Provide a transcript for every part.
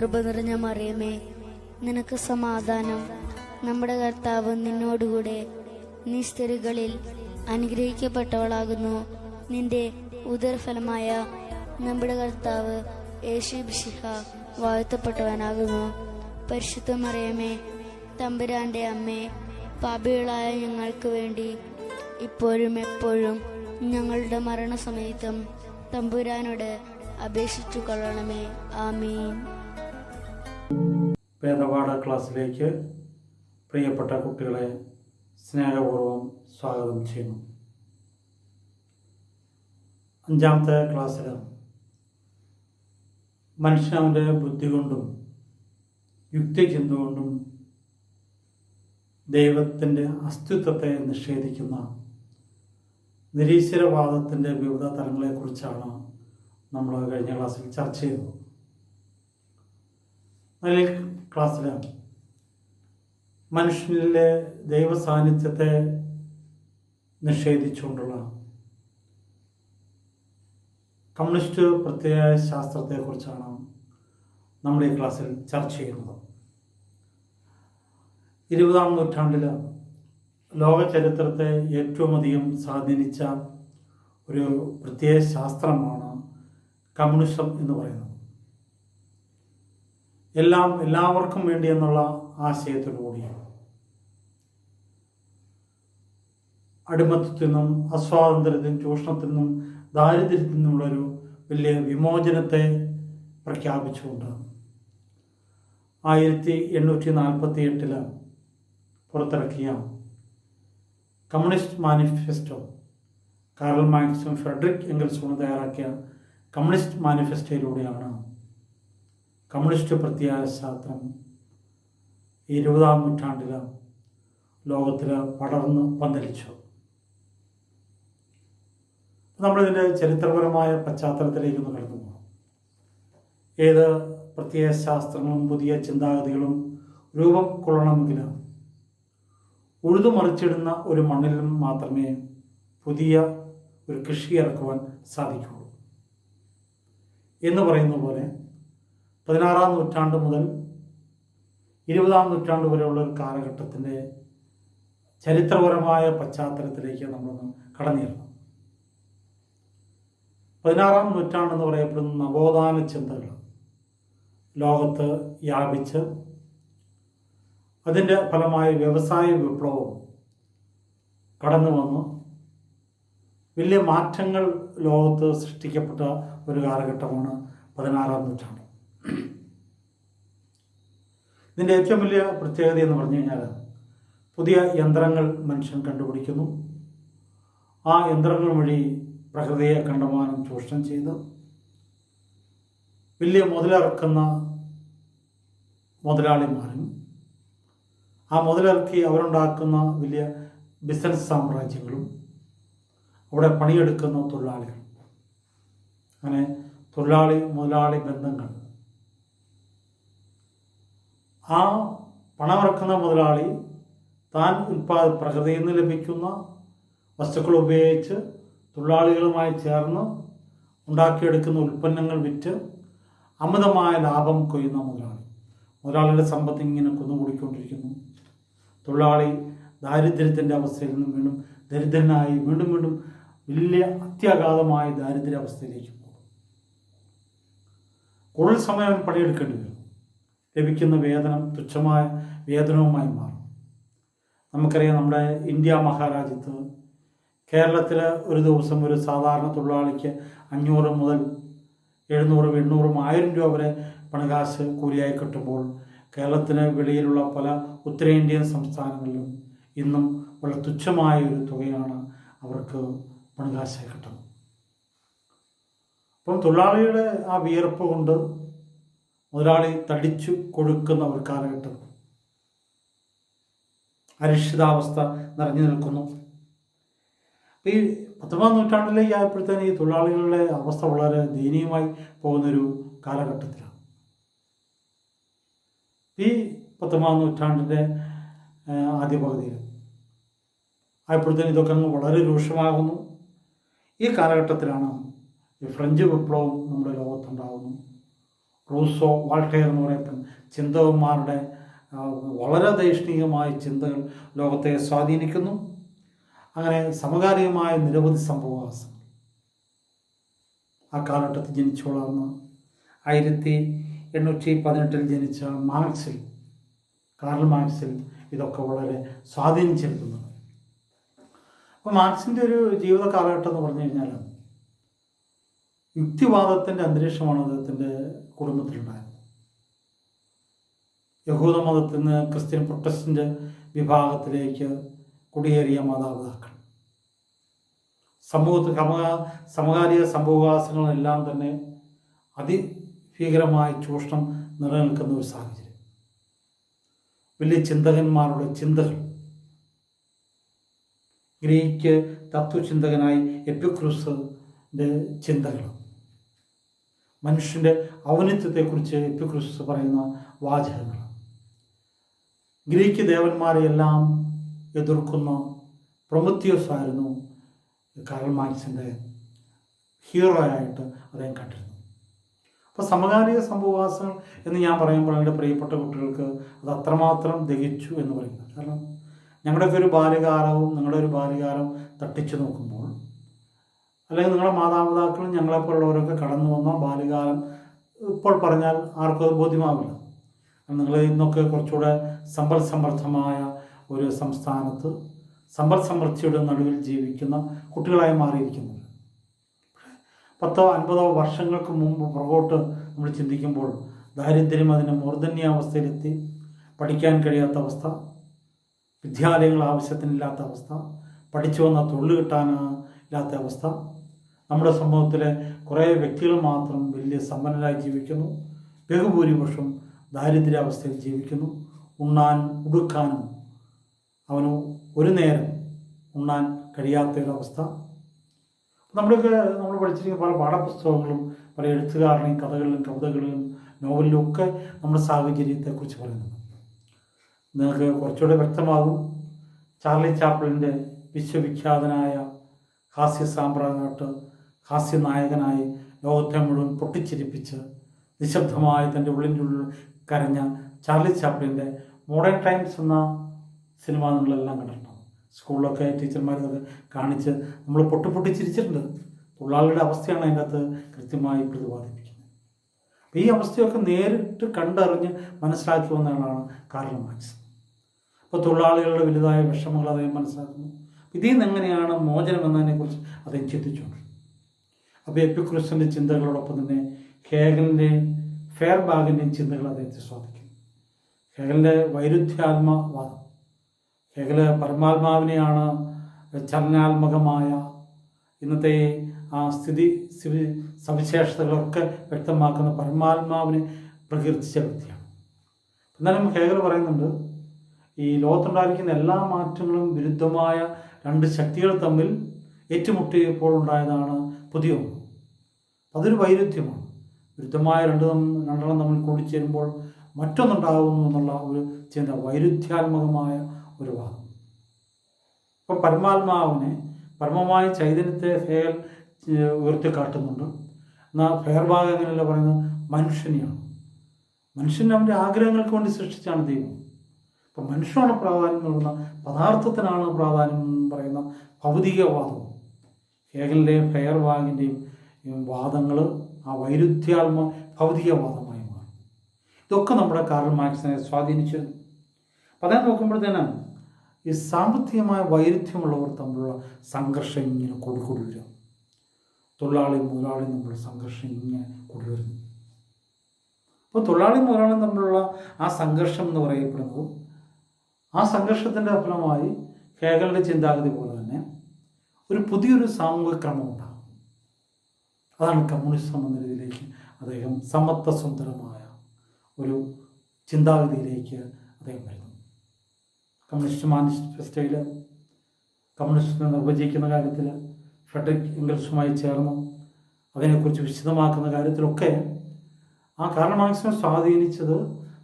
കൃപ നിറഞ്ഞ മറിയമേ, നിനക്ക് സമാധാനം. നമ്മുടെ കർത്താവ് നിന്നോടുകൂടെ. നീ സ്ത്രീകളിൽ അനുഗ്രഹിക്കപ്പെട്ടവളാകുന്നു. നിന്റെ ഉദരഫലമായ നമ്മുടെ കർത്താവ് യേശു മിശിഹ വാഴ്ത്തപ്പെട്ടവനാകുന്നു. പരിശുദ്ധ മറിയമേ, തമ്പുരാന്റെ അമ്മേ, പാപികളായ ഞങ്ങൾക്ക് വേണ്ടി ഇപ്പോഴും എപ്പോഴും ഞങ്ങളുടെ മരണസമയത്തും തമ്പുരാനോട് അപേക്ഷിച്ചു കൊള്ളണമേ. ആമീൻ. വേദപാഠ ക്ലാസ്സിലേക്ക് പ്രിയപ്പെട്ട കുട്ടികളെ സ്നേഹപൂർവ്വം സ്വാഗതം ചെയ്യുന്നു. 5ാമത്തെ ക്ലാസ്സിൽ മനുഷ്യനവൻ്റെ ബുദ്ധി കൊണ്ടും യുക്തിചിന്ത കൊണ്ടും ദൈവത്തിൻ്റെ അസ്തിത്വത്തെ നിഷേധിക്കുന്ന നിരീശ്വരവാദത്തിൻ്റെ വിവിധ തലങ്ങളെക്കുറിച്ചാണ് നമ്മൾ കഴിഞ്ഞ ക്ലാസ്സിൽ ചർച്ച ചെയ്തത്. അതിൽ ക്ലാസ്സിൽ മനുഷ്യനിലെ ദൈവ സാന്നിധ്യത്തെ നിഷേധിച്ചുകൊണ്ടുള്ള കമ്മ്യൂണിസ്റ്റ് പ്രത്യയ ശാസ്ത്രത്തെക്കുറിച്ചാണ് നമ്മൾ ഈ ക്ലാസ്സിൽ ചർച്ച ചെയ്യുന്നത്. 20ാം നൂറ്റാണ്ടിൽ ലോക ചരിത്രത്തെ ഏറ്റവും അധികം സ്വാധീനിച്ച ഒരു പ്രത്യയ ശാസ്ത്രമാണ് കമ്മ്യൂണിസം എന്ന് പറയുന്നത്. എല്ലാവർക്കും വേണ്ടി എന്നുള്ള ആശയത്തോടു കൂടിയാണ് അടിമത്തത്തിൽ നിന്നും അസ്വാതന്ത്ര്യത്തിനും ചൂഷണത്തിൽ നിന്നും ദാരിദ്ര്യത്തിൽ നിന്നുള്ളൊരു വലിയ വിമോചനത്തെ പ്രഖ്യാപിച്ചുകൊണ്ട് 1848 പുറത്തിറക്കിയ കമ്മ്യൂണിസ്റ്റ് മാനിഫെസ്റ്റോ, കാറൽ മാർക്സും ഫ്രെഡറിക് എംഗൽസും തയ്യാറാക്കിയ കമ്മ്യൂണിസ്റ്റ് മാനിഫെസ്റ്റോയിലൂടെയാണ് കമ്മ്യൂണിസ്റ്റ് പ്രത്യയശാസ്ത്രം 20ാം നൂറ്റാണ്ടിൽ ലോകത്തിൽ പടർന്ന് പന്തലിച്ചു. നമ്മളിതിൻ്റെ ചരിത്രപരമായ പശ്ചാത്തലത്തിലേക്കൊന്ന് കടന്നു പോകാം. ഏത് പ്രത്യയശാസ്ത്രങ്ങളും പുതിയ ചിന്താഗതികളും രൂപം കൊള്ളണമെങ്കിൽ ഉഴുതുമറിച്ചിടുന്ന ഒരു മണ്ണിൽ മാത്രമേ പുതിയ ഒരു കൃഷി ഇറക്കുവാൻ സാധിക്കുകയുള്ളൂ എന്ന് പറയുന്ന പോലെ 16ാം നൂറ്റാണ്ട് മുതൽ 20ാം നൂറ്റാണ്ട് വരെയുള്ള ഒരു കാലഘട്ടത്തിൻ്റെ ചരിത്രപരമായ പശ്ചാത്തലത്തിലേക്ക് നമ്മളൊന്ന് കടന്നിരുന്നു. 16ാം നൂറ്റാണ്ടെന്ന് പറയപ്പെടുന്ന നവോത്ഥാന ചിന്തകൾ ലോകത്ത് വ്യാപിച്ച് അതിൻ്റെ ഫലമായ വ്യവസായ വിപ്ലവം കടന്നു വന്ന് വലിയ മാറ്റങ്ങൾ ലോകത്ത് സൃഷ്ടിക്കപ്പെട്ട ഒരു കാലഘട്ടമാണ് 16ാം നൂറ്റാണ്ട്. ഇതിൻ്റെ ഏറ്റവും വലിയ പ്രത്യേകത എന്ന് പറഞ്ഞു കഴിഞ്ഞാൽ പുതിയ യന്ത്രങ്ങൾ മനുഷ്യൻ കണ്ടുപിടിക്കുന്നു. ആ യന്ത്രങ്ങൾ വഴി പ്രകൃതിയെ കണ്ടമാനം ചൂഷണം ചെയ്ത് വലിയ മുതലിറക്കുന്ന മുതലാളിമാരും ആ മുതലിറക്കി അവരുണ്ടാക്കുന്ന വലിയ ബിസിനസ് സാമ്രാജ്യങ്ങളും അവിടെ പണിയെടുക്കുന്ന തൊഴിലാളികൾ, അങ്ങനെ തൊഴിലാളി മുതലാളി ബന്ധങ്ങൾ. ആ പണമിറക്കുന്ന മുതലാളി താൻ പ്രകൃതിയിൽ നിന്ന് ലഭിക്കുന്ന വസ്തുക്കൾ ഉപയോഗിച്ച് തൊഴിലാളികളുമായി ചേർന്ന് ഉണ്ടാക്കിയെടുക്കുന്ന ഉൽപ്പന്നങ്ങൾ വിറ്റ് അമിതമായ ലാഭം കൊയ്യുന്ന മുതലാളിയുടെ സമ്പത്ത് ഇങ്ങനെ കുന്നുകൂടിക്കൊണ്ടിരിക്കുന്നു. തൊഴിലാളി ദാരിദ്ര്യത്തിൻ്റെ അവസ്ഥയിൽ നിന്നും വീണ്ടും ദരിദ്രനായി വീണ്ടും വീണ്ടും വലിയ അത്യഗാധമായ ദാരിദ്ര്യാവസ്ഥയിലേക്ക് പോകും. കൂടുതൽ സമയം പണിയെടുക്കേണ്ടി വരും. ലഭിക്കുന്ന വേതനം തുച്ഛമായ വേതനവുമായി മാറും. നമുക്കറിയാം, നമ്മുടെ ഇന്ത്യ മഹാരാജ്യത്ത് കേരളത്തിൽ ഒരു ദിവസം ഒരു സാധാരണ തൊഴിലാളിക്ക് 500 മുതൽ 700, 800, 1000 രൂപ വരെ പണകാശ് കൂലിയായി കിട്ടുമ്പോൾ കേരളത്തിന് വെളിയിലുള്ള പല ഉത്തരേന്ത്യൻ സംസ്ഥാനങ്ങളിലും ഇന്നും വളരെ തുച്ഛമായ ഒരു തുകയാണ് അവർക്ക് പണകാശായി കിട്ടുന്നത്. അപ്പം തൊഴിലാളിയുടെ ആ വിയർപ്പ് കൊണ്ട് മുതലാളി തടിച്ചു കൊടുക്കുന്ന ഒരു കാലഘട്ടം, അരിക്ഷിതാവസ്ഥ നിറഞ്ഞു നിൽക്കുന്നു. ഈ 19ാം നൂറ്റാണ്ടിലേക്ക് ആയപ്പോഴത്തേന് ഈ തൊഴിലാളികളുടെ അവസ്ഥ വളരെ ദയനീയമായി പോകുന്നൊരു കാലഘട്ടത്തിലാണ്. ഈ 19ാം നൂറ്റാണ്ടിൻ്റെ ആദ്യ പകുതിയിൽ ആയപ്പോഴത്തേന് ഇതൊക്കെ അങ്ങ് വളരെ രൂക്ഷമാകുന്നു. ഈ കാലഘട്ടത്തിലാണ് ഈ ഫ്രഞ്ച് വിപ്ലവം നമ്മുടെ ലോകത്തുണ്ടാകുന്നു. റൂസോ, വാൾട്ടയർ എന്ന് പറയുന്ന ചിന്തകന്മാരുടെ വളരെ ദൈഷ്ണികമായ ചിന്തകൾ ലോകത്തെ സ്വാധീനിക്കുന്നു. അങ്ങനെ സമകാലികമായ നിരവധി സംഭവവാസങ്ങൾ ആ കാലഘട്ടത്തിൽ ജനിച്ചു വളർന്ന 1818 ജനിച്ച കാർൽ മാർക്സിൽ ഇതൊക്കെ വളരെ സ്വാധീനം ചെലുത്തുന്നുണ്ട്. അപ്പോൾ മാർക്സിൻ്റെ ഒരു ജീവിത കാലഘട്ടം എന്ന് പറഞ്ഞു കഴിഞ്ഞാൽ യുക്തിവാദത്തിൻ്റെ അന്തരീക്ഷമാണ് അദ്ദേഹത്തിൻ്റെ കുടുംബത്തിലുണ്ടായത്. യഹൂദ മതത്തിൽ നിന്ന് ക്രിസ്ത്യൻ പ്രൊട്ടസ്റ്റൻ്റ് വിഭാഗത്തിലേക്ക് കുടിയേറിയ മാതാപിതാക്കൾ, സമൂഹത്തിൽ സമകാലിക സംഭവവികാസങ്ങളെല്ലാം തന്നെ അതിഭീകരമായ ചൂഷണം നിലനിൽക്കുന്ന ഒരു സാഹചര്യം. വലിയ ചിന്തകന്മാരുടെ ചിന്തകൾ, ഗ്രീക്ക് തത്വചിന്തകനായി എപ്പിക്രൂസിൻ്റെ ചിന്തകൾ, മനുഷ്യൻ്റെ ഔന്നത്യത്തെക്കുറിച്ച് എപ്പിക്രൂസ് പറയുന്ന വാചകങ്ങൾ, ഗ്രീക്ക് ദേവന്മാരെയെല്ലാം എതിർക്കുന്ന പ്രൊമത്തിയോസ് ആയിരുന്നു കാർൽ മാർക്സിൻ്റെ ഹീറോ ആയിട്ട് അദ്ദേഹം കണ്ടിരുന്നു. അപ്പോൾ സമകാലിക സംഭവവാസങ്ങൾ എന്ന് ഞാൻ പറയുമ്പോൾ എൻ്റെ പ്രിയപ്പെട്ട കുട്ടികൾക്ക് അത് അത്രമാത്രം ദഹിച്ചു എന്ന് പറയുന്നത്. കാരണം ഞങ്ങളുടെയൊക്കെ ഒരു ബാല്യകാലവും നിങ്ങളുടെ ഒരു ബാല്യകാലം തട്ടിച്ചു നോക്കുമ്പോൾ, അല്ലെങ്കിൽ നിങ്ങളുടെ മാതാപിതാക്കളും ഞങ്ങളെപ്പോലുള്ളവരൊക്കെ കടന്നു വന്ന ബാല്യകാലം ഇപ്പോൾ പറഞ്ഞാൽ ആർക്കും അത് ബോധ്യമാവില്ല. നിങ്ങൾ ഇന്നൊക്കെ കുറച്ചുകൂടെ സമ്പൽ സമൃദ്ധമായ ഒരു സംസ്ഥാനത്ത് സമ്പൽ സമൃദ്ധിയുടെ നടുവിൽ ജീവിക്കുന്ന കുട്ടികളായി മാറിയിരിക്കുന്നത്. 10-50 വർഷങ്ങൾക്ക് മുമ്പ് പുറകോട്ട് നമ്മൾ ചിന്തിക്കുമ്പോൾ ദാരിദ്ര്യം അതിന് മൂർധന്യാവസ്ഥയിലെത്തി, പഠിക്കാൻ കഴിയാത്ത അവസ്ഥ, വിദ്യാലയങ്ങൾ ആവശ്യത്തിനില്ലാത്ത അവസ്ഥ, പഠിച്ചു വന്ന തൊഴിൽ കിട്ടാനില്ലാത്ത അവസ്ഥ, നമ്മുടെ സമൂഹത്തിലെ കുറേ വ്യക്തികൾ മാത്രം വലിയ സമ്പന്നരായി ജീവിക്കുന്നു, ബഹുഭൂരിപക്ഷം ദാരിദ്ര്യാവസ്ഥയിൽ ജീവിക്കുന്നു. ഉണ്ണാനും ഉടുക്കാനും അവന് ഒരു നേരം ഉണ്ണാൻ കഴിയാത്തൊരവസ്ഥ. നമ്മൾ പഠിച്ചിരിക്കുന്ന പല പാഠപുസ്തകങ്ങളും പല എഴുത്തുകാരുടെയും കഥകളിലും കവിതകളിലും നോവലിലും ഒക്കെ നമ്മുടെ സാഹചര്യത്തെക്കുറിച്ച് പറയുന്നുണ്ട്. നിങ്ങൾക്ക് കുറച്ചുകൂടെ വ്യക്തമാകും. ചാർലി ചാപ്ലിൻ്റെ വിശ്വവിഖ്യാതനായ ഹാസ്യനായകനായി ലോകത്തെ മുഴുവൻ പൊട്ടിച്ചിരിപ്പിച്ച് നിശബ്ദമായി തൻ്റെ ഉള്ളിൻ്റെ ഉള്ളിൽ കരഞ്ഞ ചാർലി ചാപ്ലിൻ്റെ മോഡേൺ ടൈംസ് എന്ന സിനിമ നിങ്ങളെല്ലാം കണ്ടിട്ടുണ്ടാകും. സ്കൂളിലൊക്കെ ടീച്ചർമാരൊക്കെ കാണിച്ച് നമ്മൾ പൊട്ടിച്ചിരിച്ചിട്ടുണ്ട്. തൊഴിലാളിയുടെ അവസ്ഥയാണ് അതിൻ്റെ അകത്ത് കൃത്യമായി പ്രതിപാദിപ്പിക്കുന്നത്. അപ്പോൾ ഈ അവസ്ഥയൊക്കെ നേരിട്ട് കണ്ടറിഞ്ഞ് മനസ്സിലാക്കി വന്ന ആളാണ് കാർൽ മാർക്സ്. അപ്പോൾ തൊഴിലാളികളുടെ വലുതായ വിഷമങ്ങൾ അദ്ദേഹം മനസ്സിലാക്കുന്നു. ഇതിൽ നിന്ന് എങ്ങനെയാണ് മോചനം എന്നതിനെക്കുറിച്ച് അദ്ദേഹം ചിന്തിച്ചുകൊണ്ട്, അപ്പോൾ എപ്പിക്രൂസിൻ്റെ ചിന്തകളോടൊപ്പം തന്നെ ഹേഗലിൻ്റെയും ഫെയർബാഗിൻ്റെയും ചിന്തകൾ അദ്ദേഹത്തെ സ്വാധീനിക്കുന്നു. ഹേഗലിൻ്റെ വൈരുദ്ധ്യാത്മവാദം, ഹേഗൽ പരമാത്മാവിനെയാണ് ചലനാത്മകമായ ഇന്നത്തെ ആ സ്ഥിതി സവിശേഷതകളൊക്കെ വ്യക്തമാക്കുന്ന പരമാത്മാവിനെ പ്രകീർത്തിച്ച വ്യക്തിയാണ്. എന്നാലും ഹേഗൽ പറയുന്നുണ്ട്, ഈ ലോകത്തുണ്ടായിരിക്കുന്ന എല്ലാ മാറ്റങ്ങളും വിരുദ്ധമായ രണ്ട് ശക്തികൾ തമ്മിൽ ഏറ്റുമുട്ടിയപ്പോൾ ഉണ്ടായതാണ് പുതിയ ഒന്ന്. അതൊരു വൈരുദ്ധ്യമാണ്. വിരുദ്ധമായ രണ്ടെണ്ണം തമ്മിൽ കൂടിച്ചേരുമ്പോൾ മറ്റൊന്നുണ്ടാകുന്നു എന്നുള്ള ഒരു ചിന്ത, വൈരുദ്ധ്യാത്മകമായ ഒരു വാദം. ഇപ്പം പരമാത്മാവിനെ, പരമമായ ചൈതന്യത്തെ ഹേഗൽ ഉയർത്തിക്കാട്ടുന്നുണ്ട്. എന്നാൽ ഫെയർബാഗ് അങ്ങനെയല്ല പറയുന്നത്, മനുഷ്യനെയാണ്. മനുഷ്യൻ അവൻ്റെ ആഗ്രഹങ്ങൾക്ക് വേണ്ടി സൃഷ്ടിച്ചാണ് ദൈവം. അപ്പം മനുഷ്യനാണ് പ്രാധാന്യം നൽകുന്ന, പദാർത്ഥത്തിനാണ് പ്രാധാന്യം പറയുന്ന ഭൗതികവാദവും ഹേഗലിൻ്റെയും ഫെയർബാഗിൻ്റെയും വാദങ്ങൾ ആ വൈരുദ്ധ്യാത്മ ഭൗതികവാദമായി മാറി. ഇതൊക്കെ നമ്മുടെ കാർൽ മാർക്സിനെ സ്വാധീനിച്ചിരുന്നു. അപ്പം അതേ നോക്കുമ്പോഴത്തേന് ഈ സാമ്പത്തികമായ വൈരുദ്ധ്യമുള്ളവർ തമ്മിലുള്ള സംഘർഷം ഇങ്ങനെ കൂടി വരിക. തൊഴിലാളി മുതലാളി തമ്മിലുള്ള സംഘർഷം ഇങ്ങനെ കൂടി വരുന്നു. അപ്പോൾ തൊഴിലാളി മുതലാളിയും തമ്മിലുള്ള ആ സംഘർഷം എന്ന് പറയപ്പെടുന്നത്, ആ സംഘർഷത്തിൻ്റെ ഫലമായി ഹേഗലിൻ്റെ ചിന്താഗതി പോലെ തന്നെ ഒരു പുതിയൊരു സാമൂഹിക ക്രമം ഉണ്ടാകും. അതാണ് കമ്മ്യൂണിസം എന്ന രീതിയിലേക്ക് അദ്ദേഹം സമത്വസുന്ദരമായ ഒരു ചിന്താഗതിയിലേക്ക് അദ്ദേഹം വരുന്നു. കമ്മ്യൂണിസ്റ്റ് മാനിഫെസ്റ്റോയിൽ കമ്മ്യൂണിസ്റ്റിനെ നിർവചിക്കുന്ന കാര്യത്തിൽ ഫ്രെഡറിക് എംഗൽസുമായി ചേർന്ന് അതിനെക്കുറിച്ച് വിശദമാക്കുന്ന കാര്യത്തിലൊക്കെ ആ കാർൽ മാർക്സിനെ സ്വാധീനിച്ചത്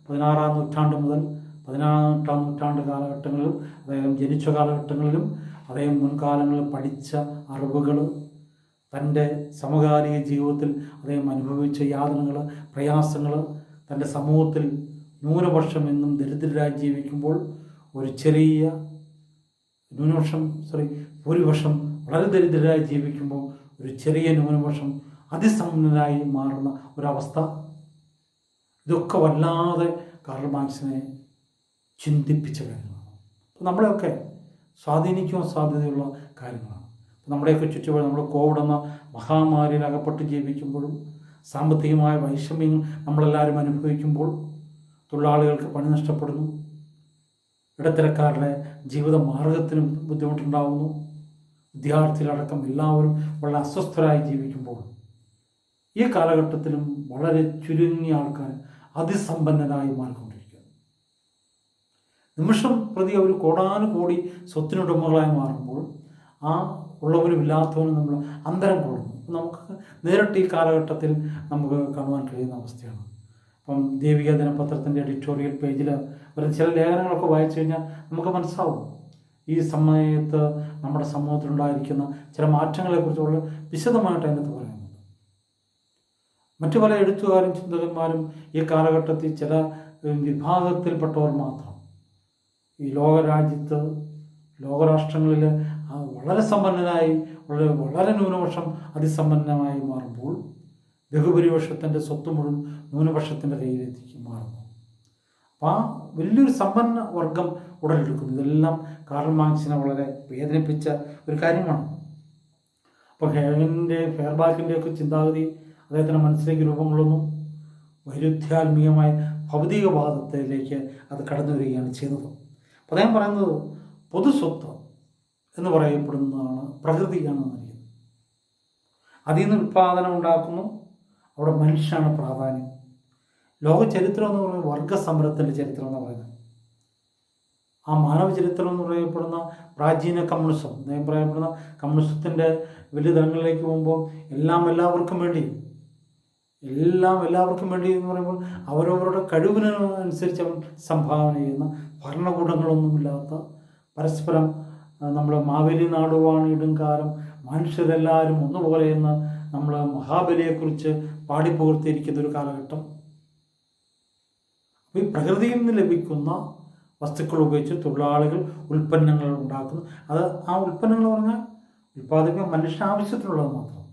16-ാം നൂറ്റാണ്ട് മുതൽ 18-ാം നൂറ്റാണ്ട് കാലഘട്ടങ്ങളിലും അദ്ദേഹം ജനിച്ച കാലഘട്ടങ്ങളിലും അദ്ദേഹം മുൻകാലങ്ങളിൽ പഠിച്ച അറിവുകൾ, തൻ്റെ സമകാലിക ജീവിതത്തിൽ അദ്ദേഹം അനുഭവിച്ച യാതനകൾ, പ്രയാസങ്ങൾ, തൻ്റെ സമൂഹത്തിൽ ന്യൂനപക്ഷം എന്നും ദരിദ്രരായി ജീവിക്കുമ്പോൾ ഒരു ചെറിയ ഭൂരിപക്ഷം വളരെ ദരിദ്രരായി ജീവിക്കുമ്പോൾ ഒരു ചെറിയ ന്യൂനപക്ഷം അതിസമ്പന്നരായി മാറുന്ന ഒരവസ്ഥ, ഇതൊക്കെ വല്ലാതെ കാർൽ മാർക്സിനെ ചിന്തിപ്പിച്ച കാര്യങ്ങളാണ്. അപ്പോൾ നമ്മളെയൊക്കെ സ്വാധീനിക്കുവാൻ സാധ്യതയുള്ള കാര്യങ്ങളാണ്. നമ്മുടെയൊക്കെ ചുറ്റുപാട് നമ്മൾ കോവിഡ് എന്ന മഹാമാരിയിൽ അകപ്പെട്ട് ജീവിക്കുമ്പോഴും സാമ്പത്തികമായ വൈഷമ്യങ്ങൾ നമ്മളെല്ലാവരും അനുഭവിക്കുമ്പോൾ തൊഴിലാളികൾക്ക് പണി നഷ്ടപ്പെടുന്നു, ഇടത്തരക്കാരുടെ ജീവിത മാർഗത്തിനും ബുദ്ധിമുട്ടുണ്ടാകുന്നു, വിദ്യാർത്ഥികളടക്കം എല്ലാവരും വളരെ അസ്വസ്ഥരായി ജീവിക്കുമ്പോൾ ഈ കാലഘട്ടത്തിലും വളരെ ചുരുങ്ങിയ ആൾക്കാർ അതിസമ്പന്നരായി മാറിക്കൊണ്ടിരിക്കുകയാണ്. നിമിഷം പ്രതി അവർ കോടാനുകോടി സ്വത്തിനുടമകളായി മാറുമ്പോൾ ആ ഉള്ളവരും ഇല്ലാത്തവനും നമ്മൾ അന്തരം കൂടുന്നു. നമുക്ക് നേരിട്ട് ഈ കാലഘട്ടത്തിൽ നമുക്ക് കാണുവാൻ കഴിയുന്ന അവസ്ഥയാണ്. അപ്പം ദേവിക ദിനപത്രത്തിൻ്റെ എഡിറ്റോറിയൽ പേജിൽ വരുന്ന ചില ലേഖനങ്ങളൊക്കെ വായിച്ചു കഴിഞ്ഞാൽ നമുക്ക് മനസ്സിലാവും ഈ സമയത്ത് നമ്മുടെ സമൂഹത്തിലുണ്ടായിരിക്കുന്ന ചില മാറ്റങ്ങളെക്കുറിച്ചുള്ള വിശദമായിട്ട് അതിനകത്ത് പറയുന്നുണ്ട്. മറ്റു പല എഴുത്തുകാരും ചിന്തകന്മാരും ഈ കാലഘട്ടത്തിൽ ചില വിഭാഗത്തിൽപ്പെട്ടവർ മാത്രം ഈ ലോകരാഷ്ട്രങ്ങളിൽ വളരെ സമ്പന്നനായി വളരെ ന്യൂനപക്ഷം അതിസമ്പന്നമായി മാറുമ്പോൾ ബഹുഭൂരിപക്ഷത്തിൻ്റെ സ്വത്ത് മുഴുവൻ ന്യൂനപക്ഷത്തിൻ്റെ കയ്യിലേക്ക് മാറുന്നു. അപ്പോൾ ആ വലിയൊരു സമ്പന്ന വർഗം ഉടലെടുക്കുന്നു. ഇതെല്ലാം കാർൽ മാർക്സിനെ വളരെ വേദനിപ്പിച്ച ഒരു കാര്യമാണ്. അപ്പോൾ ഫെയർബാക്കിൻ്റെയൊക്കെ ചിന്താഗതി അദ്ദേഹത്തിൻ്റെ മനസ്സിലേക്ക് രൂപം കൊള്ളുന്നു. വൈരുദ്ധ്യാത്മീയമായ ഭൗതികവാദത്തിലേക്ക് അത് കടന്നു വരികയാണ് ചെയ്യുന്നത്. അപ്പോൾ അദ്ദേഹം പറയുന്നത് പൊതുസ്വത്ത് എന്ന് പറയപ്പെടുന്നതാണ് പ്രകൃതിയാണ് നൽകുന്നത്. അതിൽ നിന്ന് ഉൽപ്പാദനം ഉണ്ടാക്കുന്നു. അവിടെ മനുഷ്യനാണ് പ്രാധാന്യം. ലോക ചരിത്രം എന്ന് പറയുന്നത് വർഗസമരത്തിൻ്റെ ചരിത്രം എന്ന് പറയുന്നത്. ആ മാനവ ചരിത്രം എന്ന് പറയപ്പെടുന്ന പ്രാചീന കമ്മ്യൂണിസം, അദ്ദേഹം പറയപ്പെടുന്ന കമ്മ്യൂണിസത്തിൻ്റെ വലിയ തലങ്ങളിലേക്ക് പോകുമ്പോൾ എല്ലാവർക്കും വേണ്ടി എന്ന് പറയുമ്പോൾ അവരവരുടെ കഴിവിനനുസരിച്ച് അവൻ സംഭാവന ചെയ്യുന്ന ഭരണകൂടങ്ങളൊന്നുമില്ലാത്ത പരസ്പരം നമ്മൾ മാവേലി നാടുവാണ് ഇടും കാലം മനുഷ്യരെല്ലാവരും ഒന്നുപോലെ എന്ന് നമ്മൾ മഹാബലിയെക്കുറിച്ച് പാടിപ്പുകർത്തിയിരിക്കുന്ന ഒരു കാലഘട്ടം. അപ്പോൾ ഈ പ്രകൃതിയിൽ നിന്ന് ലഭിക്കുന്ന വസ്തുക്കൾ ഉപയോഗിച്ച് തൊഴിലാളികൾ ഉൽപ്പന്നങ്ങൾ ഉണ്ടാക്കുന്നു. അത് ആ ഉൽപ്പന്നങ്ങൾ പറഞ്ഞാൽ ഉൽപ്പാദിപ്പിക്കാൻ മനുഷ്യ ആവശ്യത്തിനുള്ളത് മാത്രം,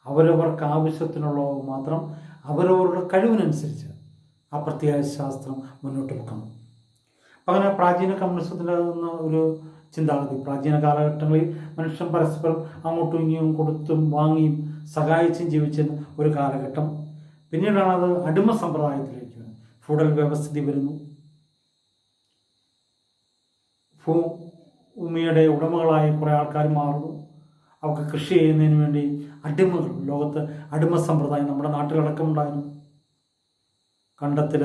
അവരവർക്ക് ആവശ്യത്തിനുള്ളത് മാത്രം അവരവരുടെ കഴിവിനനുസരിച്ച് ആ പ്രത്യേക ശാസ്ത്രം മുന്നോട്ട് വെക്കണം. അങ്ങനെ പ്രാചീന കമ്മ്യൂണിസത്തിൻ്റെ ഒരു ചിന്താഗതി, പ്രാചീന കാലഘട്ടങ്ങളിൽ മനുഷ്യൻ പരസ്പരം അങ്ങോട്ടും ഇങ്ങോട്ടും കൊടുത്തും വാങ്ങിയും സഹായിച്ചും ജീവിച്ചിരുന്ന ഒരു കാലഘട്ടം. പിന്നീടാണ് അത് അടിമ സമ്പ്രദായത്തിലേക്ക് വരുന്നത്. ഫ്യൂഡൽ വ്യവസ്ഥിതി വരുന്നു. ഭൂമിയുടെ ഉടമകളായി കുറേ ആൾക്കാർ മാറുന്നു. അവർക്ക് കൃഷി ചെയ്യുന്നതിന് വേണ്ടി അടിമകൾ, ലോകത്ത് അടിമ സമ്പ്രദായം നമ്മുടെ നാട്ടിലടക്കം ഉണ്ടായിരുന്നു. കണ്ടത്തിൽ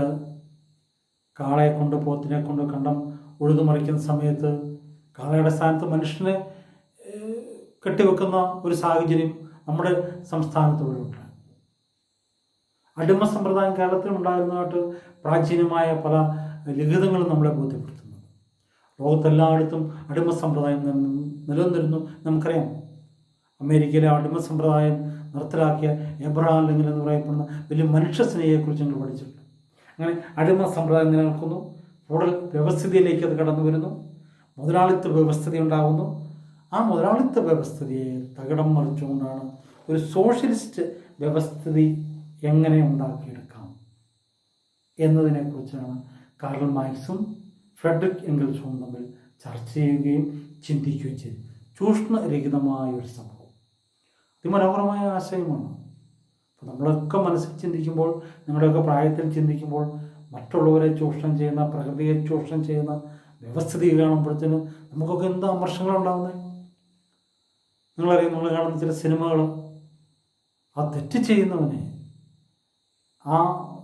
കാളയെ കൊണ്ട് പോത്തിനെ കൊണ്ട് കണ്ടം ഉഴുതുമറിക്കുന്ന സമയത്ത് കാളയുടെ സ്ഥാനത്ത് മനുഷ്യനെ കെട്ടിവെക്കുന്ന ഒരു സാഹചര്യം നമ്മുടെ സംസ്ഥാനത്ത് പോലുണ്ട്. അടിമ സമ്പ്രദായം കേരളത്തിൽ ഉണ്ടായിരുന്നതായിട്ട് പ്രാചീനമായ പല ലിഖിതങ്ങളും നമ്മളെ ബോധ്യപ്പെടുത്തുന്നു. ലോകത്തെല്ലായിടത്തും അടിമ സമ്പ്രദായം നിലനിന്നിരുന്നു. നമുക്കറിയാം, അമേരിക്കയിലെ അടിമ സമ്പ്രദായം നിർത്തലാക്കിയ എബ്രഹാം ലിങ്കൻ എന്ന് പറയപ്പെടുന്ന വലിയ മനുഷ്യസ്നേഹിയെക്കുറിച്ച് ഞങ്ങൾ പഠിച്ചിട്ടുണ്ട്. അങ്ങനെ അടിമ സമ്പ്രദായം നിലനിൽക്കുന്നു. ഫ്യൂഡൽ വ്യവസ്ഥിതിയിലേക്ക് അത് കടന്നു വരുന്നു. മുതലാളിത്ത വ്യവസ്ഥിതി ഉണ്ടാകുന്നു. ആ മുതലാളിത്ത വ്യവസ്ഥിതിയെ തകിടം മറിച്ചുകൊണ്ടാണ് ഒരു സോഷ്യലിസ്റ്റ് വ്യവസ്ഥിതി എങ്ങനെ ഉണ്ടാക്കിയെടുക്കാം എന്നതിനെക്കുറിച്ചാണ് കാർൽ മാർക്സും ഫ്രെഡറിക് എംഗൽസും തമ്മിൽ ചർച്ച ചെയ്യുകയും ചിന്തിക്കുകയും ചെയ്തു. ചൂഷണരഹിതമായ ഒരു സംഭവം, അതിമനോഹരമായ ആശയമാണ്. അപ്പോൾ നമ്മളൊക്കെ മനസ്സിൽ ചിന്തിക്കുമ്പോൾ, നിങ്ങളുടെയൊക്കെ പ്രായത്തിൽ ചിന്തിക്കുമ്പോൾ, മറ്റുള്ളവരെ ചൂഷണം ചെയ്യുന്ന, പ്രകൃതിയെ ചൂഷണം ചെയ്യുന്ന വ്യവസ്ഥിതി കാണുമ്പോഴത്തേന് നമുക്കൊക്കെ എന്താ അമർഷങ്ങളുണ്ടാകുന്നത്. നിങ്ങളറിയാം, നിങ്ങൾ കാണുന്ന ചില സിനിമകൾ, ആ തെറ്റ് ചെയ്യുന്നവനെ ആ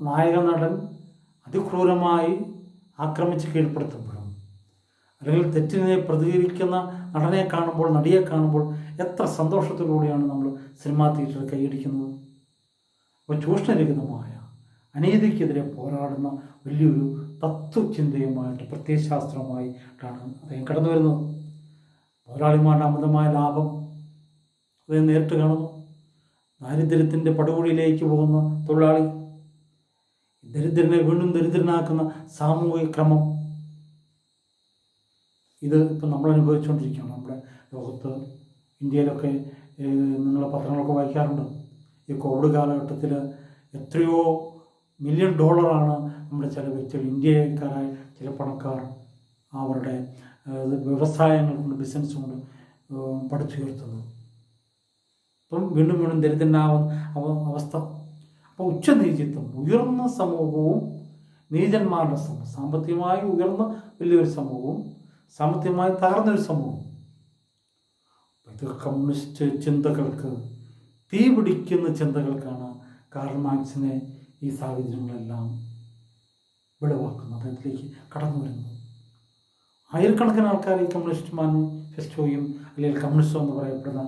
നായക നടൻ അതിക്രൂരമായി ആക്രമിച്ച് കീഴ്പ്പെടുത്തുമ്പോഴും, അല്ലെങ്കിൽ തെറ്റിനെ പ്രതികരിക്കുന്ന നടനെ കാണുമ്പോൾ, നടിയെ കാണുമ്പോൾ എത്ര സന്തോഷത്തോടുകൂടിയാണ് നമ്മൾ സിനിമാ തിയേറ്ററിൽ കൈയടിക്കുന്നത്. അപ്പോൾ ചൂഷണരഹിതമായ അനീതിക്കെതിരെ പോരാടുന്ന വലിയൊരു തത്വചിന്തയുമായിട്ട്, പ്രത്യയശാസ്ത്രവുമായിട്ടാണ് അദ്ദേഹം കടന്നു വരുന്നത്. മുതലാളിമാരുടെ അമിതമായ ലാഭം അദ്ദേഹം നേരിട്ട് കാണുന്നു. ദാരിദ്ര്യത്തിൻ്റെ പടുകുഴിയിലേക്ക് പോകുന്ന തൊഴിലാളി, ദരിദ്രനെ വീണ്ടും ദരിദ്രനാക്കുന്ന സാമൂഹിക ക്രമം, ഇത് ഇപ്പം നമ്മൾ അനുഭവിച്ചുകൊണ്ടിരിക്കുകയാണ് നമ്മുടെ ലോകത്ത്. ഇന്ത്യയിലൊക്കെ നിങ്ങൾ പത്രങ്ങളൊക്കെ വായിക്കാറുണ്ട്. ഈ കോവിഡ് കാലഘട്ടത്തിൽ എത്രയോ $1 മില്യൺ നമ്മുടെ ചില വ്യക്തികൾ, ഇന്ത്യക്കാരായ ചില പണക്കാർ അവരുടെ വ്യവസായങ്ങൾ കൊണ്ട്, ബിസിനസ് കൊണ്ട് പടുത്തുയർത്തുന്നത്. ഇപ്പം വീണ്ടും വീണ്ടും ദരിദ്രനാവുന്ന അവസ്ഥ. അപ്പോൾ ഉച്ചനീചിത്വം, ഉയർന്ന സമൂഹവും നീചന്മാരുടെ സമൂഹം, സാമ്പത്തികമായി ഉയർന്ന വലിയൊരു സമൂഹവും സാമ്പത്തികമായി തകർന്നൊരു സമൂഹവും. ഇത് കമ്മ്യൂണിസ്റ്റ് ചിന്തകൾക്ക്, തീ പിടിക്കുന്ന ചിന്തകൾക്കാണ് കാർൽ മാർക്സിനെ ഈ സാഹചര്യങ്ങളെല്ലാം വെളിവാക്കുന്നത്, അതിലേക്ക് കടന്നു വരുന്നത്. ആയിരക്കണക്കിന് ആൾക്കാർ ഈ കമ്മ്യൂണിസ്റ്റ് മാനിഫെസ്റ്റോയും അല്ലെങ്കിൽ കമ്മ്യൂണിസം എന്ന് പറയപ്പെടുന്ന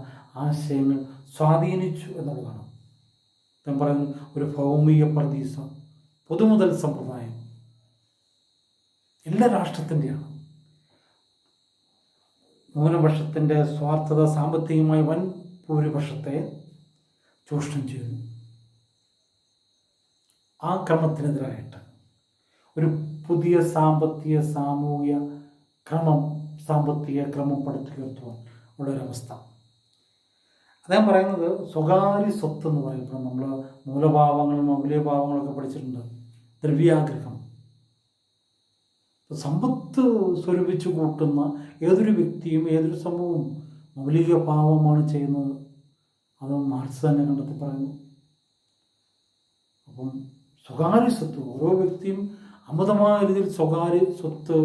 ആശയങ്ങൾ സ്വാധീനിച്ചു എന്നുള്ളതാണ്. ഞാൻ പറയുന്നത് ഒരു ഭൗമിക പ്രതീസ, പൊതുമുതൽ സമ്പ്രദായം എല്ലാ രാഷ്ട്രത്തിൻ്റെയാണ്. ന്യൂനപക്ഷത്തിൻ്റെ സ്വാർത്ഥത സാമ്പത്തികമായി വൻ ഭൂരിപക്ഷത്തെ ചൂഷണം ചെയ്യുന്നു. ആ ക്രമത്തിനെതിരായിട്ട് ഒരു പുതിയ സാമൂഹിക സാമ്പത്തിക ക്രമം പടുത്തുയർത്തുവാൻ ഉള്ളൊരവസ്ഥ. അദ്ദേഹം പറയുന്നത് സ്വകാര്യ സ്വത്ത് എന്ന് പറയുമ്പോൾ നമ്മൾ മൂലഭാവങ്ങളും മൗലികഭാവങ്ങളൊക്കെ പഠിച്ചിട്ടുണ്ട്. ദ്രവ്യാഗ്രഹം, സമ്പത്ത് സ്വരൂപിച്ച് കൂട്ടുന്ന ഏതൊരു വ്യക്തിയും ഏതൊരു സമൂഹവും മൗലിക ഭാവമാണ് ചെയ്യുന്നത്. അത് മാർക്സ് തന്നെ കണ്ടെത്തി പറയുന്നു. അപ്പം സ്വകാര്യ സ്വത്ത്, ഓരോ വ്യക്തിയും അമിതമായ രീതിയിൽ സ്വകാര്യ സ്വത്ത്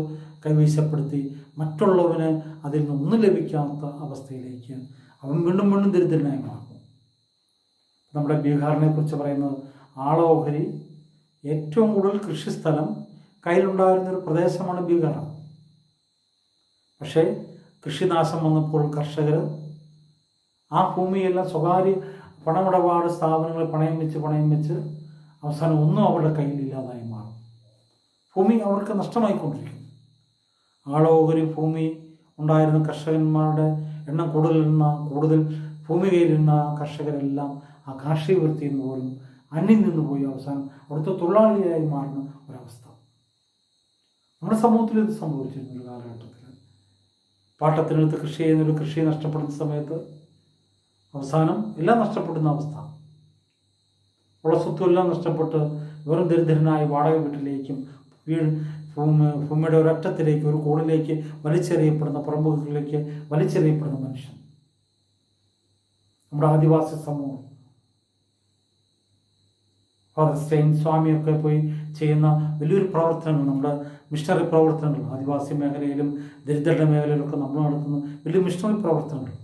കൈവശപ്പെടുത്തി മറ്റുള്ളവന് അതിൽ നിന്നൊന്നും ലഭിക്കാത്ത അവസ്ഥയിലേക്ക് അവൻ വീണ്ടും വീണ്ടും ദരിദ്രനായി മാറും. നമ്മുടെ ബീഹാറിനെ കുറിച്ച് പറയുന്നത്, ആളോഹരി ഏറ്റവും കൂടുതൽ കൃഷിസ്ഥലം കയ്യിലുണ്ടായിരുന്നൊരു പ്രദേശമാണ് ബീഹാർ. പക്ഷേ കൃഷിനാശം വന്നപ്പോൾ കർഷകർ ആ ഭൂമിയെല്ലാം സ്വകാര്യ പണമിടപാട് സ്ഥാപനങ്ങൾ പണയം വെച്ച് അവസാനം ഒന്നും അവരുടെ കയ്യിലില്ലാതായി മാറും. ഭൂമി അവർക്ക് നഷ്ടമായിക്കൊണ്ടിരിക്കും. ആളോഹരി ഭൂമി ഉണ്ടായിരുന്ന കർഷകന്മാരുടെ എണ്ണം കൂടുതൽ ഭൂമി കയ്യിലിരുന്ന കർഷകരെല്ലാം ആ കാർഷിക വൃത്തിയിൽ നിന്ന് പോലും അന്യം നിന്ന് പോയി അവസാനം അവിടുത്തെ തൊഴിലാളിയായി മാറുന്ന ഒരവസ്ഥ നമ്മുടെ സമൂഹത്തിൽ ഇത് സംഭവിച്ചിരുന്ന ഒരു കാലഘട്ടത്തിൽ. പാട്ടത്തിനടുത്ത് കൃഷി ചെയ്യുന്നൊരു കൃഷി നഷ്ടപ്പെടുന്ന സമയത്ത് അവസാനം എല്ലാം നഷ്ടപ്പെടുന്ന അവസ്ഥ. ഉള്ള സ്വത്തുമെല്ലാം നഷ്ടപ്പെട്ട് വെറും ദരിദ്രനായി വാടക വീട്ടിലേക്കും ഭൂമിയുടെ ഒരറ്റത്തിലേക്ക്, ഒരു കോണിലേക്ക് വലിച്ചെറിയപ്പെടുന്ന, പുറമ്പുകളിലേക്ക് വലിച്ചെറിയപ്പെടുന്ന മനുഷ്യൻ. നമ്മുടെ ആദിവാസി സമൂഹം, ഫാദർ സ്റ്റെയിൻ സ്വാമിയൊക്കെ പോയി ചെയ്യുന്ന വലിയൊരു പ്രവർത്തനങ്ങൾ, നമ്മുടെ മിഷണറി പ്രവർത്തനങ്ങൾ, ആദിവാസി മേഖലയിലും ദരിദ്രരുടെ മേഖലയിലൊക്കെ നമ്മൾ നടത്തുന്ന വലിയ മിഷണറി പ്രവർത്തനങ്ങൾ.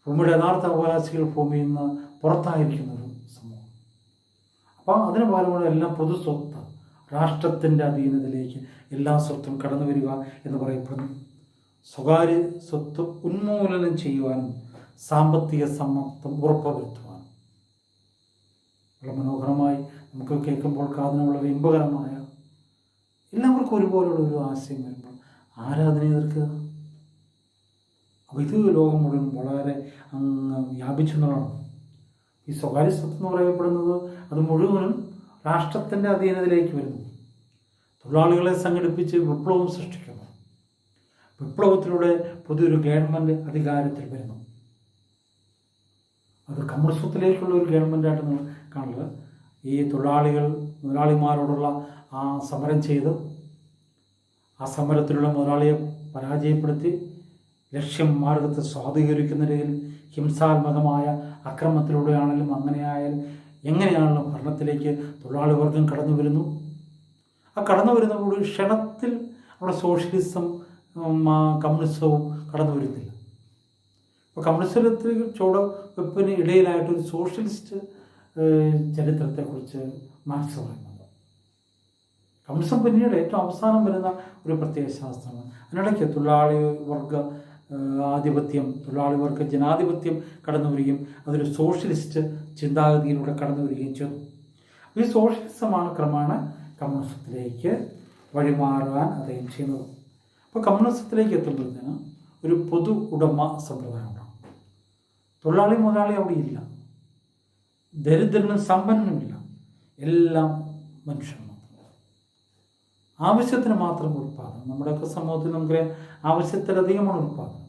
ഭൂമിയുടെ യഥാർത്ഥ അവകാശികൾ ഭൂമിയിൽ നിന്ന് പുറത്തായിരിക്കുന്ന ഒരു സമൂഹം. അപ്പം അതിന് പകരമുള്ള എല്ലാം പൊതു സ്വത്ത്, രാഷ്ട്രത്തിൻ്റെ അധീനതയിലേക്ക് എല്ലാ സ്വത്തും കടന്നു വരിക എന്ന് പറയപ്പെടുന്നു. സ്വകാര്യ സ്വത്ത് ഉന്മൂലനം ചെയ്യുവാനും സാമ്പത്തിക സമത്വം ഉറപ്പുവരുത്തുവാനും. വളരെ മനോഹരമായി നമുക്ക് കേൾക്കുമ്പോൾ കാതിന് വളരെ ഇമ്പകരമായ, എല്ലാവർക്കും ഒരുപോലുള്ള ഒരു ആശയം വരുമ്പോൾ ആരാധനയെ എതിർക്കുക. അപ്പോൾ ഇത് ലോകം മുഴുവൻ വളരെ വ്യാപിച്ചെന്നുള്ളതാണ്. ഈ സ്വകാര്യ സ്വത്ത് എന്ന് പറയപ്പെടുന്നത് അത് മുഴുവനും രാഷ്ട്രത്തിൻ്റെ അധീനതയിലേക്ക് വരുന്നു. തൊഴിലാളികളെ സംഘടിപ്പിച്ച് വിപ്ലവം സൃഷ്ടിക്കുന്നു. വിപ്ലവത്തിലൂടെ പുതിയൊരു ഗവൺമെൻറ് അധികാരത്തിൽ വരുന്നു. അത് കമ്മ്യൂണിസത്തിലേക്കുള്ള ഒരു ഗവൺമെൻറ്റായിട്ട് നമ്മൾ കാണുന്നത്. ഈ മുതലാളിമാരോടുള്ള ആ സമരം ചെയ്ത് ആ സമരത്തിലുള്ള മുതലാളിയെ പരാജയപ്പെടുത്തി ലക്ഷ്യം മാർഗത്തെ സ്വാധീകരിക്കുന്ന രീതിയിൽ ഹിംസാത്മകമായ അക്രമത്തിലൂടെയാണെങ്കിലും എങ്ങനെയാണല്ലോ ഭരണത്തിലേക്ക് തൊഴിലാളി വർഗം കടന്നു വരുന്നു. ആ കടന്നു വരുന്നതോട് ക്ഷണത്തിൽ അവിടെ സോഷ്യലിസം കമ്മ്യൂണിസവും കടന്നു വരുന്നില്ല. അപ്പോൾ കമ്മ്യൂണിസത്തിൽ ചുവടുവെപ്പിന് ഇടയിലായിട്ടൊരു സോഷ്യലിസ്റ്റ് ചരിത്രത്തെക്കുറിച്ച് മാർക്സ് പറയുന്നുണ്ട്. കമ്മ്യൂണിസം പിന്നീട് ഏറ്റവും അവസാനം വരുന്ന ഒരു പ്രത്യേക ശാസ്ത്രമാണ്. അതിനിടയ്ക്ക് തൊഴിലാളി വർഗ ജനാധിപത്യം കടന്നു വരികയും അതൊരു സോഷ്യലിസ്റ്റ് ചിന്താഗതിയിലൂടെ കടന്നു വരികയും ചെയ്തു. ഈ സോഷ്യലിസമാണ് ക്രമേണ കമ്മ്യൂണിസത്തിലേക്ക് വഴിമാറാൻ അദ്ദേഹം ചെയ്യുന്നത്. അപ്പോൾ കമ്മ്യൂണിസത്തിലേക്ക് എത്തുമ്പോഴത്തേന് ഒരു പൊതു ഉടമ സമ്പ്രദായം ഉണ്ടാകും. തൊഴിലാളി മുതലാളി അവിടെ ഇല്ല. ദരിദ്രനും സമ്പന്നനുമില്ല, എല്ലാം മനുഷ്യൻ മാത്രം. ആവശ്യത്തിന് മാത്രം ഉൽപ്പാദനം. നമ്മുടെയൊക്കെ സമൂഹത്തിൽ നമുക്കറിയാം, ആവശ്യത്തിലധികമാണ് ഉൽപ്പാദനം.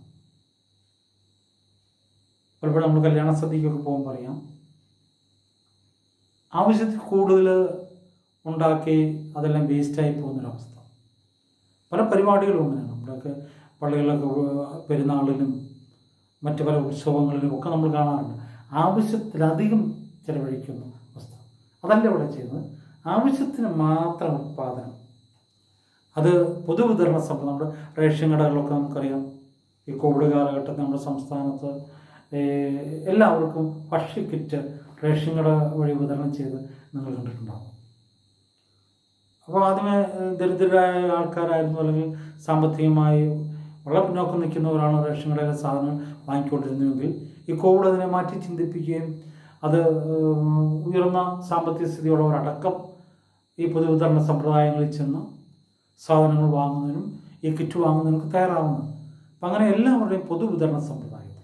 പലപ്പോഴും നമ്മൾ കല്യാണ സദ്യക്കൊക്കെ പോകുമ്പോൾ പറയാം, ആവശ്യത്തിൽ കൂടുതൽ ഉണ്ടാക്കി അതെല്ലാം വേസ്റ്റായി പോകുന്നൊരവസ്ഥ. പല പരിപാടികളും അങ്ങനെയാണ്. നമ്മുടെയൊക്കെ പള്ളികളിലൊക്കെ പെരുന്നാളിലും മറ്റു പല ഉത്സവങ്ങളിലും ഒക്കെ നമ്മൾ കാണാറുണ്ട്. ആവശ്യത്തിലധികം ചിലവഴിക്കുന്ന അവസ്ഥ. അതല്ല ഇവിടെ ചെയ്യുന്നത്. ആവശ്യത്തിന് മാത്രം ഉൽപ്പാദനം. അത് പൊതുവിതരണ സംഭവം. നമ്മുടെ റേഷൻ കടകളിലൊക്കെ നമുക്കറിയാം, ഈ കോവിഡ് കാലഘട്ടത്തിൽ നമ്മുടെ സംസ്ഥാനത്ത് എല്ലാവർക്കും ഭക്ഷ്യക്കിറ്റ് റേഷൻ കട വഴി വിതരണം ചെയ്ത് നിങ്ങൾ കണ്ടിട്ടുണ്ടാകും. അപ്പോൾ ആദ്യമേ ദരിദ്രരായ ആൾക്കാരായിരുന്നു, അല്ലെങ്കിൽ സാമ്പത്തികമായി വളരെ പിന്നോക്കം നിൽക്കുന്നവരാണ് റേഷൻ കടയിലെ സാധനങ്ങൾ വാങ്ങിക്കൊണ്ടിരുന്നതെങ്കിൽ ഈ കോവിഡ് അതിനെ മാറ്റി ചിന്തിപ്പിക്കുകയും അത് ഉയർന്ന സാമ്പത്തിക സ്ഥിതിയുള്ളവരടക്കം ഈ പൊതുവിതരണ സമ്പ്രദായങ്ങളിൽ ചെന്ന് സാധനങ്ങൾ വാങ്ങുന്നതിനും ഈ കിറ്റ് വാങ്ങുന്നതിനൊക്കെ തയ്യാറാവുന്നു. അപ്പം അങ്ങനെ എല്ലാവരുടെയും പൊതുവിതരണ സമ്പ്രദായം.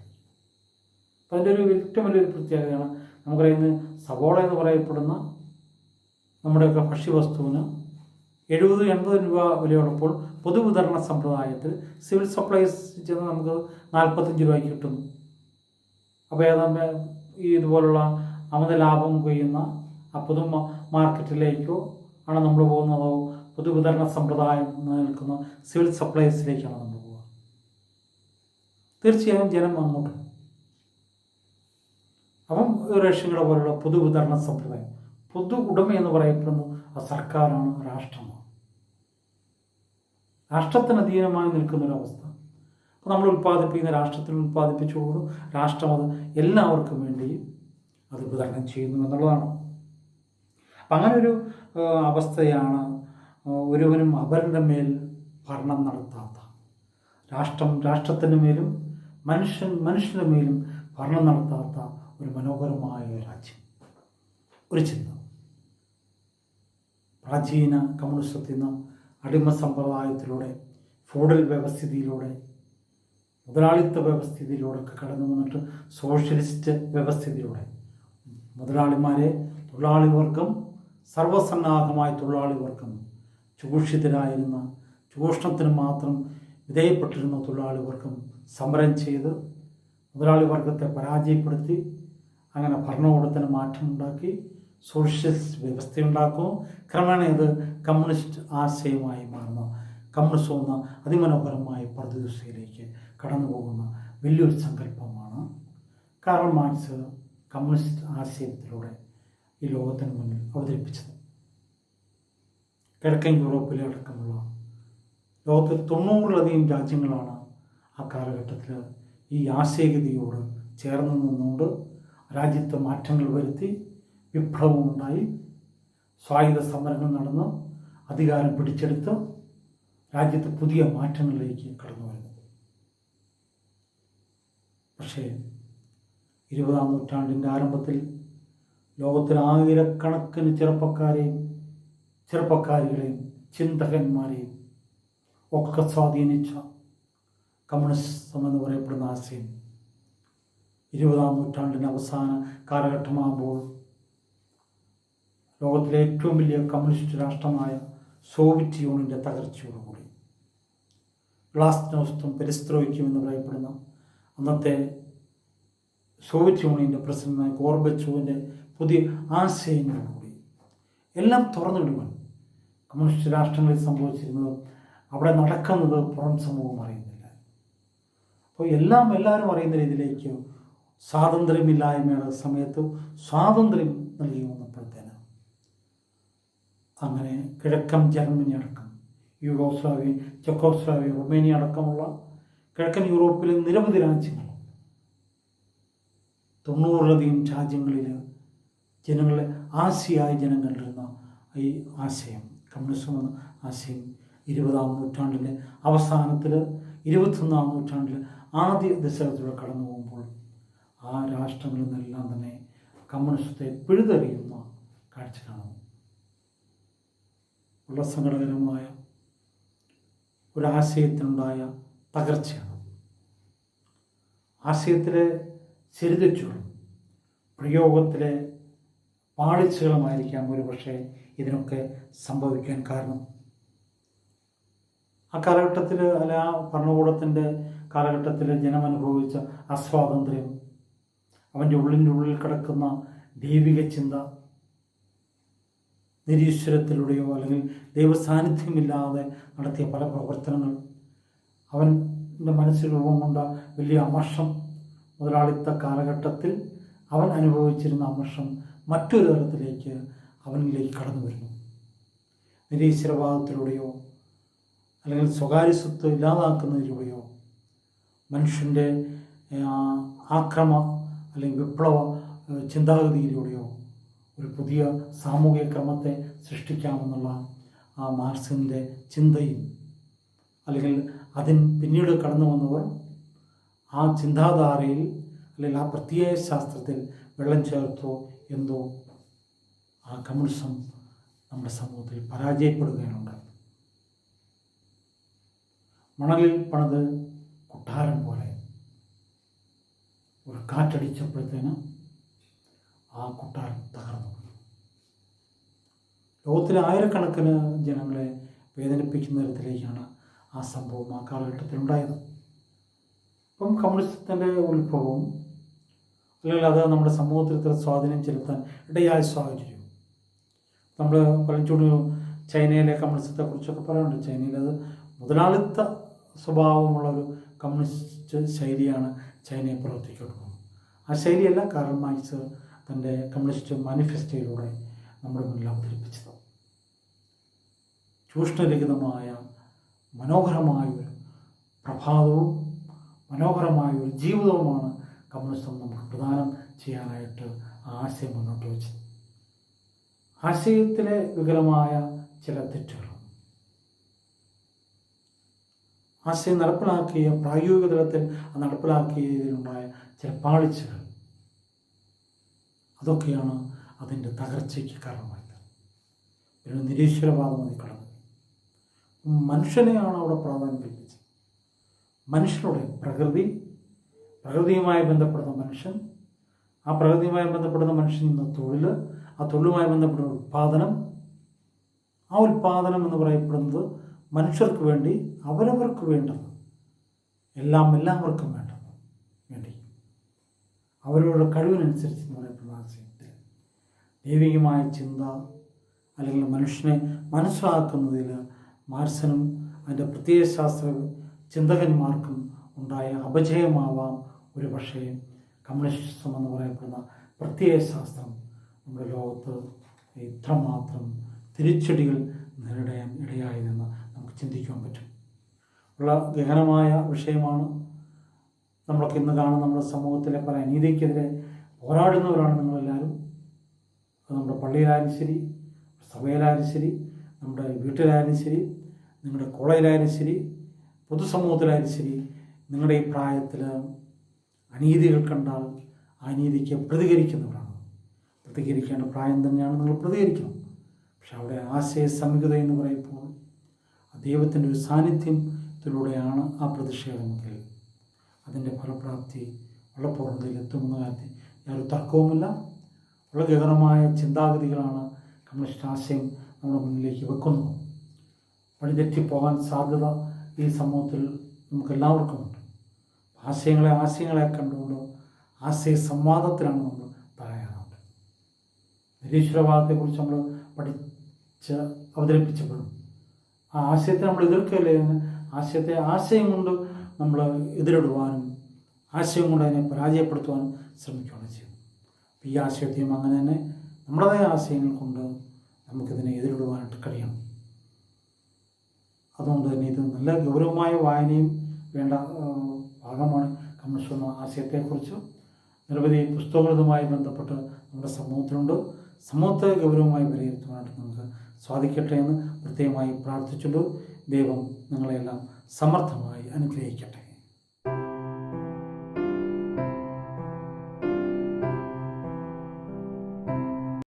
അപ്പം അതിൻ്റെ ഒരു ഏറ്റവും വലിയൊരു പ്രത്യേകതയാണ്, നമുക്കറിയുന്നത് സവോള എന്ന് പറയപ്പെടുന്ന നമ്മുടെയൊക്കെ ഭക്ഷ്യവസ്തുവിന് 70-80 രൂപ വിലയുള്ളപ്പോൾ പൊതുവിതരണ സമ്പ്രദായത്തിൽ സിവിൽ സപ്ലൈസ് ചെന്ന് നമുക്ക് 45 രൂപയ്ക്ക് കിട്ടുന്നു. അപ്പോൾ ഏതാണ്ട് ഈ ഇതുപോലുള്ള അമിത ലാഭം കൊയ്യുന്ന ആ പൊതു മാർക്കറ്റിലേക്കോ ആണ് നമ്മൾ പോകുന്നതോ പൊതുവിതരണ സമ്പ്രദായം നിലനിൽക്കുന്ന സിവിൽ സപ്ലൈസിലേക്കാണ് നമ്മൾ പോകുക? തീർച്ചയായും ജനം അങ്ങോട്ട്. അപ്പം റേഷൻ കട പോലുള്ള പൊതുവിതരണ സമ്പ്രദായം, പൊതു ഉടമ എന്ന് പറയപ്പെടുന്നത് ആ സർക്കാരാണ്, രാഷ്ട്രമാണ്. രാഷ്ട്രത്തിന് അധീനമായി നിൽക്കുന്നൊരവസ്ഥ. അപ്പോൾ നമ്മൾ ഉൽപ്പാദിപ്പിക്കുന്ന രാഷ്ട്രത്തിന് ഉൽപ്പാദിപ്പിച്ചു കൊടുക്കും, രാഷ്ട്രം അത് എല്ലാവർക്കും വേണ്ടി അത് വിതരണം ചെയ്യുന്നു എന്നുള്ളതാണ്. അപ്പം അങ്ങനൊരു അവസ്ഥയാണ് ഒരുവനും അവരുടെ മേൽ ഭരണം നടത്താത്ത, രാഷ്ട്രത്തിൻ്റെ മേലും മനുഷ്യൻ്റെ മേലും ഭരണം നടത്താത്ത ഒരു മനോഹരമായ രാജ്യം, ഒരു ചിന്ത. പ്രാചീന കമ്മ്യൂണിസത്തിൽ നിന്ന് അടിമ സമ്പ്രദായത്തിലൂടെ, ഫ്യൂഡൽ വ്യവസ്ഥിതിയിലൂടെ, മുതലാളിത്ത വ്യവസ്ഥിതിയിലൂടെ ഒക്കെ കടന്നു വന്നിട്ട് സോഷ്യലിസ്റ്റ് വ്യവസ്ഥിതിയിലൂടെ മുതലാളിമാരെ തൊഴിലാളി വർഗം, സർവസന്നാഹമായ തൊഴിലാളി വർഗം, ചൂഷിതരായിരുന്ന, ചൂഷണത്തിന് മാത്രം വിധേയപ്പെട്ടിരുന്ന തൊഴിലാളി വർഗം സമരം ചെയ്ത് മുതലാളി വർഗത്തെ പരാജയപ്പെടുത്തി അങ്ങനെ ഭരണകൂടത്തിന് മാറ്റമുണ്ടാക്കി സോഷ്യലിസ്റ്റ് വ്യവസ്ഥയുണ്ടാക്കുന്നു. ക്രമേണ ഇത് കമ്മ്യൂണിസ്റ്റ് ആശയമായി മാറുന്ന, കമ്മ്യൂണിസം എന്ന അതിമനോഹരമായ പ്രതിദിശയിലേക്ക് കടന്നു പോകുന്ന വലിയൊരു സങ്കല്പമാണ് കാറൽ മാർക്സ് കമ്മ്യൂണിസ്റ്റ് ആശയത്തിലൂടെ ഈ ലോകത്തിന് മുന്നിൽ അവതരിപ്പിച്ചത്. കിഴക്കൻ യൂറോപ്പിലെ അടക്കമുള്ള ലോകത്തിൽ 90-ലധികം രാജ്യങ്ങളാണ് ആ കാലഘട്ടത്തിൽ ഈ ആശയഗതിയോട് ചേർന്ന് നിന്നുകൊണ്ട് രാജ്യത്ത് മാറ്റങ്ങൾ വരുത്തി, വിപ്ലവമുണ്ടായി, സ്വായുധ സമരങ്ങൾ നടന്ന് അധികാരം പിടിച്ചെടുത്ത് രാജ്യത്ത് പുതിയ മാറ്റങ്ങളിലേക്ക് കടന്നു വരുന്നത്. പക്ഷേ 20-ാം നൂറ്റാണ്ടിൻ്റെ ആരംഭത്തിൽ ലോകത്തിൽ ആയിരക്കണക്കിന് ചെറുപ്പക്കാരികളെയും ചിന്തകന്മാരെയും ഒക്കെ സ്വാധീനിച്ച കമ്മ്യൂണിസം എന്ന് പറയപ്പെടുന്ന ആശയം 20-ാം നൂറ്റാണ്ടിൻ്റെ അവസാന കാലഘട്ടമാകുമ്പോൾ ലോകത്തിലെ ഏറ്റവും വലിയ കമ്മ്യൂണിസ്റ്റ് രാഷ്ട്രമായ സോവിയറ്റ് യൂണിയൻ്റെ തകർച്ചയോടുകൂടി ഗ്ലാസ്നോസ്റ്റും പെരിസ്ത്രോയിക്കും എന്ന് പറയപ്പെടുന്ന അന്നത്തെ സോവിയറ്റ് യൂണിയൻ്റെ പ്രസിഡന്റായ ഗോർബച്ചോവിൻ്റെ പുതിയ ആശയങ്ങളോടുകൂടി എല്ലാം തുറന്നിടുവാൻ കമ്മ്യൂണിസ്റ്റ് രാഷ്ട്രങ്ങളിൽ സംഭവിച്ചിരുന്നത്, അവിടെ നടക്കുന്നത് പുറം സമൂഹം അറിയുന്നില്ല. അപ്പോൾ എല്ലാവരും അറിയുന്ന രീതിയിലേക്ക് സ്വാതന്ത്ര്യമില്ലായ്മയുടെ സമയത്ത് സ്വാതന്ത്ര്യം നൽകി വന്നപ്പോഴത്തേന് അങ്ങനെ കിഴക്കൻ ജർമ്മനി അടക്കം, യൂഗോസ്ലാവിയ, ചെക്കോസ്ലാവിയ, റുമേനിയ അടക്കമുള്ള കിഴക്കൻ യൂറോപ്പിലെ നിരവധി രാജ്യങ്ങൾ, 90-ലധികം രാജ്യങ്ങളിൽ ജനങ്ങളെ ആശയായി ജനം കണ്ടിരുന്ന ഈ ആശയം, കമ്മ്യൂണിസം എന്ന ആശയം 20-ാം നൂറ്റാണ്ടിൻ്റെ അവസാനത്തിൽ 21-ാം നൂറ്റാണ്ടിൽ ആദ്യ ദശകത്തിലൂടെ കടന്നു പോകുമ്പോൾ ആ രാഷ്ട്രങ്ങളിൽ നിന്നെല്ലാം തന്നെ കമ്മ്യൂണിസത്തെ പിഴുതെറിയുന്ന കാഴ്ച കാണുന്നു. വളരെ സങ്കടകരമായ ഒരാശയത്തിനുണ്ടായ തകർച്ചയാണ്. ആശയത്തിലെ ചെരുതെച്ചുകളും പ്രയോഗത്തിലെ പാളിച്ചകളുമായിരിക്കാം ഒരുപക്ഷെ ഇതിനൊക്കെ സംഭവിക്കാൻ കാരണം. ആ കാലഘട്ടത്തിൽ അല്ല ആ ഭരണകൂടത്തിൻ്റെ കാലഘട്ടത്തിൽ ജനമനുഭവിച്ച അസ്വാതന്ത്ര്യം, അവൻ്റെ ഉള്ളിൽ കിടക്കുന്ന ദൈവിക ചിന്ത, നിരീശ്വരത്തിലൂടെയോ അല്ലെങ്കിൽ ദൈവസാന്നിധ്യമില്ലാതെ നടത്തിയ പല പ്രവർത്തനങ്ങൾ, അവൻ്റെ മനസ്സിൽ രൂപം കൊണ്ട വലിയ അമർഷം, മുതലാളിത്ത കാലഘട്ടത്തിൽ അവൻ അനുഭവിച്ചിരുന്ന അമർഷം മറ്റൊരു തലത്തിലേക്ക് അവനിലേക്ക് കടന്നു വരുന്നു. നിരീശ്വരവാദത്തിലൂടെയോ അല്ലെങ്കിൽ സ്വകാര്യ സ്വത്ത് ഇല്ലാതാക്കുന്നതിലൂടെയോ മനുഷ്യൻ്റെ ആക്രമ അല്ലെങ്കിൽ വിപ്ലവ ചിന്താഗതിയിലൂടെയോ ഒരു പുതിയ സാമൂഹിക ക്രമത്തെ സൃഷ്ടിക്കാമെന്നുള്ള ആ മാർക്സിൻ്റെ ചിന്തയും അല്ലെങ്കിൽ പിന്നീട് കടന്നു വന്നവർ ആ ചിന്താധാരയിൽ അല്ലെങ്കിൽ ആ പ്രത്യയ ശാസ്ത്രത്തിൽ വെള്ളം ചേർത്തോ എന്തോ ആ കമ്മ്യൂണിസം നമ്മുടെ സമൂഹത്തിൽ പരാജയപ്പെടുകയാണുണ്ട്. മണലിൽ പണിത് കൊട്ടാരം പോലെ ഒരു കാറ്റടിച്ചപ്പോഴത്തേന് ആ കൊട്ടാരം തകർന്നു. ലോകത്തിലെ ആയിരക്കണക്കിന് ജനങ്ങളെ വേദനിപ്പിക്കുന്ന തരത്തിലേക്കാണ് ആ സംഭവം ആ കാലഘട്ടത്തിൽ ഉണ്ടായത്. ഇപ്പം കമ്മ്യൂണിസത്തിൻ്റെ ഉത്ഭവവും അല്ലെങ്കിൽ അത് നമ്മുടെ സമൂഹത്തിൽ ഇത്ര സ്വാധീനം ചെലുത്താൻ ഇടയായ സാഹചര്യം നമ്മൾ പലപ്പോഴും ചൈനയിലെ കമ്മ്യൂണിസത്തെക്കുറിച്ചൊക്കെ പറയുന്നുണ്ട്. ചൈനയിൽ അത് മുതലാളിത്ത സ്വഭാവമുള്ളൊരു കമ്മ്യൂണിസ്റ്റ് ശൈലിയാണ് ചൈനയെ പ്രവർത്തിക്കുന്നത്. ആ ശൈലിയല്ല കാർൽ മാർക്സ് തൻ്റെ കമ്മ്യൂണിസ്റ്റ് മാനിഫെസ്റ്റോയിലൂടെ നമ്മുടെ മുന്നിൽ അവതരിപ്പിച്ചത്. ചൂഷണരഹിതമായ മനോഹരമായൊരു പ്രഭാതവും മനോഹരമായൊരു ജീവിതവുമാണ് കമ്മ്യൂണിസം നമുക്ക് പ്രദാനം ചെയ്യാനായിട്ട് ആശയം മുന്നോട്ട് വെച്ചത്. ആശയത്തിലെ വികലമായ ചില തെറ്റുകളും ആശയം നടപ്പിലാക്കിയ പ്രായോഗിക തലത്തിൽ നടപ്പിലാക്കിയതിലുണ്ടായ ചില പാളിച്ചകൾ, അതൊക്കെയാണ് അതിൻ്റെ തകർച്ചയ്ക്ക് കാരണമായത്. ഒരു നിരീശ്വരവാദം അതിൽ കടന്നു. മനുഷ്യനെയാണ് അവിടെ പ്രാധാന്യം കൽപ്പിച്ചത്. മനുഷ്യരുടെ പ്രകൃതിയുമായി ബന്ധപ്പെടുന്ന മനുഷ്യൻ, ആ പ്രകൃതിയുമായി ബന്ധപ്പെടുന്ന മനുഷ്യൻ ഇന്ന് തൊഴിൽ, ആ തൊഴിലുമായി ബന്ധപ്പെടുന്ന ഉൽപ്പാദനം, ആ ഉൽപ്പാദനം എന്ന് പറയപ്പെടുന്നത് മനുഷ്യർക്ക് വേണ്ടി അവരവർക്ക് വേണ്ടത് എല്ലാവർക്കും വേണ്ടി അവരവരുടെ കഴിവിനനുസരിച്ച് എന്ന് പറയപ്പെടുന്ന ആശയത്തിൽ ദൈവികമായ ചിന്ത അല്ലെങ്കിൽ മനുഷ്യനെ മനസ്സിലാക്കുന്നതിൽ മാർക്സിനും അതിൻ്റെ പ്രത്യയശാസ്ത്ര ചിന്തകന്മാർക്കും ഉണ്ടായ അപജയമാവാം ഒരു പക്ഷേ കമ്മ്യൂണിസം എന്ന് പറയപ്പെടുന്ന പ്രത്യയശാസ്ത്രം നമ്മുടെ ലോകത്ത് ഇത്രമാത്രം തിരിച്ചടികൾ നേരിടാൻ ഇടയായതെന്ന് നമുക്ക് ചിന്തിക്കാൻ പറ്റും. ഉള്ള ഗഹനമായ വിഷയമാണ്. നമ്മളൊക്കെ ഇന്ന് കാണുന്ന നമ്മുടെ സമൂഹത്തിലെ പല അനീതിക്കെതിരെ പോരാടുന്നവരാണ് നിങ്ങളെല്ലാവരും. അത് നമ്മുടെ പള്ളിയിലായാലും ശരി, സഭയിലായാലും ശരി, നമ്മുടെ വീട്ടിലായാലും ശരി, നിങ്ങളുടെ കോളേജിലായാലും ശരി, പൊതുസമൂഹത്തിലായാലും ശരി, നിങ്ങളുടെ ഈ പ്രായത്തിൽ അനീതികൾ കണ്ടാൽ ആ അനീതിക്ക് പ്രതികരിക്കുന്നവരാണ്. പ്രതികരിക്കേണ്ട പ്രായം തന്നെയാണ് നിങ്ങൾ പ്രതികരിക്കണം. പക്ഷെ അവിടെ ആശയ സംഹിത എന്ന് പറയുമ്പോൾ ദൈവത്തിൻ്റെ ഒരു സാന്നിധ്യത്തിലൂടെയാണ് ആ പ്രതിഷേധമെങ്കിൽ അതിൻ്റെ ഫലപ്രാപ്തി ഉള്ള പൂർണ്ണതയിൽ എത്തുമെന്ന കാര്യത്തിൽ യാതൊരു തർക്കവുമില്ല. വളരെ ഗഹനമായ ചിന്താഗതികളാണ് കമ്മ്യൂണിസ്റ്റ് ആശയം നമ്മുടെ മുന്നിലേക്ക് വെക്കുന്നത്. വഴിതെറ്റിപ്പോകാൻ സാധ്യത ഈ സമൂഹത്തിൽ നമുക്കെല്ലാവർക്കുമുണ്ട്. ആശയങ്ങളെ കണ്ടുകൊണ്ട് ആശയ സംവാദത്തിലാണ് നമ്മൾ പറയാറുണ്ട്. നിരീശ്വരവാദത്തെക്കുറിച്ച് നമ്മൾ പഠിച്ച് അവതരിപ്പിച്ചപ്പോഴും ആ ആശയത്തെ നമ്മൾ എതിർക്കുകയല്ലേ, ആശയം കൊണ്ട് നമ്മൾ എതിരിടുവാനും ആശയം കൊണ്ട് അതിനെ പരാജയപ്പെടുത്തുവാനും ശ്രമിക്കുകയാണ് ചെയ്യുന്നത്. ഈ ആശയത്തെയും അങ്ങനെ തന്നെ നമ്മുടേതായ ആശയങ്ങൾ കൊണ്ട് നമുക്കിതിനെ എതിരിടുവാനായിട്ട് കഴിയണം. അതുകൊണ്ട് തന്നെ ഇത് നല്ല ഗൗരവമായ വായനയും വേണ്ട ഭാഗമാണ് കമ്മ്യൂണിസ്റ്റ് എന്ന ആശയത്തെക്കുറിച്ച്. നിരവധി പുസ്തകങ്ങളുമായി ബന്ധപ്പെട്ട് നമ്മുടെ സമൂഹത്തിലുണ്ട്. സമൂഹത്തെ ഗൗരവമായി വിലയിരുത്തുവാനായിട്ട് നമുക്ക് സാധിക്കട്ടെ എന്ന് പ്രത്യേകമായി പ്രാർത്ഥിച്ചുകൊണ്ട് ദൈവം നിങ്ങളെല്ലാം സമർത്ഥമായി അനുഗ്രഹിക്കട്ടെ.